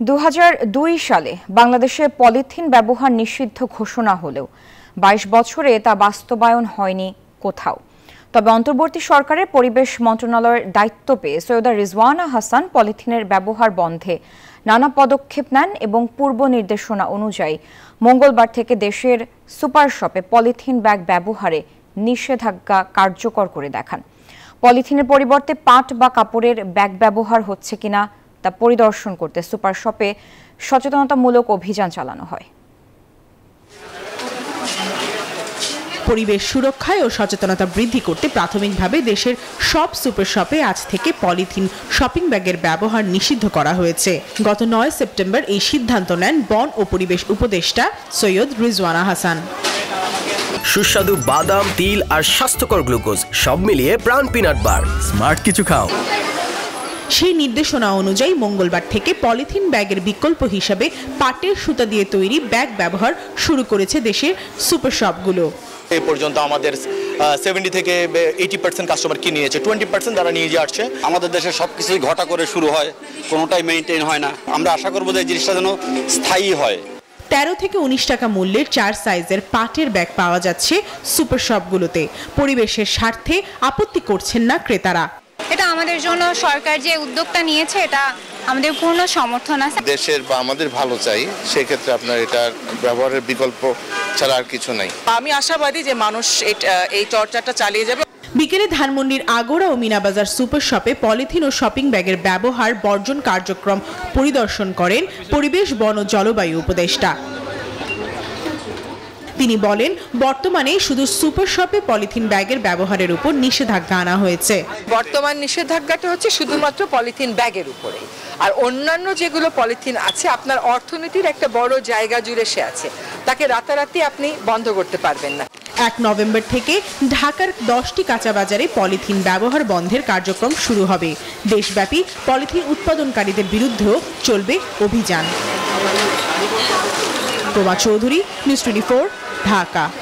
2002 সালে বাংলাদেশে পলিথিন ব্যবহার নিষিদ্ধ ঘোষণা হলেও 22 বছরে তা বাস্তবায়ন হয়নি কোথাও। তবে অন্তর্বর্তী সরকারের পরিবেশ মন্ত্রণালয়ের দায়িত্ব পেয়ে সৈয়দা রিজওয়ানা হাসান পলিথিনের ব্যবহার বন্ধে নানা পদক্ষেপ নেন এবং পূর্ব নির্দেশনা অনুযায়ী মঙ্গলবার থেকে দেশের সুপার শপে পলিথিন ব্যাগ ব্যবহারে নিষেধাজ্ঞা কার্যকর করে দেখান। পলিথিনের পরিবর্তে পাট বা কাপড়ের ব্যাগ ব্যবহার হচ্ছে কিনা তা পরিদর্শন করতে সুপার শপে সচেতনতামূলক অভিযান চালানো হয়। পরিবেশ সুরক্ষায় ও সচেতনতা বৃদ্ধি করতে প্রাথমিকভাবে দেশের সব সুপার শপে আজ থেকে পলিথিন শপিং ব্যাগের ব্যবহার নিষিদ্ধ করা হয়েছে। গত 9 সেপ্টেম্বর এই সিদ্ধান্ত নেন বন ও পরিবেশ উপদেষ্টা সৈয়দ রিজওয়ানা হাসান। সুস্বাদু বাদাম, তিল আর স্বাস্থ্যকর গ্লুকোজ সব মিলিয়ে প্রাণ পিনাট বার, স্মার্ট কিছু খাও। সেই নির্দেশনা অনুযায়ী মঙ্গলবার থেকে পলিথিন ব্যাগের বিকল্প হিসাবে পাটের সুতা দিয়ে তৈরি ব্যাগ ব্যবহার শুরু করেছে দেশের সুপার শপগুলো। এই পর্যন্ত আমাদের 70 থেকে 80% কাস্টমার কি নিয়েছে, 20% যারা নিয়ে আসছে। আমাদের দেশে সবকিছুই ঘটা করে শুরু হয়, কোনোটাই মেইনটেইন হয় না। আমরা আশা করবো যে এই জিনিসটা যেন স্থায়ী হয়। 13 থেকে 19 টাকা মূল্যের 4 সাইজের পাটের ব্যাগ পাওয়া যাচ্ছে সুপার শপগুলোতে। পরিবেশের স্বার্থে আপত্তি করছেন না ক্রেতারা। এটা আমাদের জন্য সরকার যে উদ্যোগটা নিয়েছে এটা আমাদের পূর্ণ সমর্থন আছে। দেশের বা আমাদের ভালো চাই, সেক্ষেত্রে আপনার এটার ব্যবহারের বিকল্প ছাড়া আর কিছু নাই। আমি আশাবাদী যে মানুষ এই চর্চাটা চালিয়ে যাবে। বিকেলে ধানমন্ডির আগোড়া ও মিনাবাজার সুপার শপে পলিথিন ও শপিং ব্যাগের ব্যবহার বর্জন কার্যক্রম পরিদর্শন করেন পরিবেশ, বন ও জলবায়ু উপদেষ্টা। তিনি বলেন, বর্তমানে শুধু সুপার শপে পলিথিন ব্যাগের ব্যবহারের উপর নিষেধাজ্ঞা আনা হয়েছে। বর্তমান নিষেধাজ্ঞাটা হচ্ছে শুধুমাত্র পলিথিন ব্যাগের উপরে, আর অন্যান্য যেগুলো পলিথিন আছে আপনার অর্থনীতির একটা বড় জায়গা জুড়ে সে আছে, তাকে রাতারাতি আপনি বন্ধ করতে পারবেন না। 1 নভেম্বর থেকে ঢাকার 10টি কাঁচা বাজারে পলিথিন ব্যবহার বন্ধের কার্যক্রম শুরু হবে। দেশব্যাপী পলিথিন উৎপাদনকারীদের বিরুদ্ধেও চলবে অভিযান। প্রভা চৌধুরী, নিউজ 24, ঢাকা।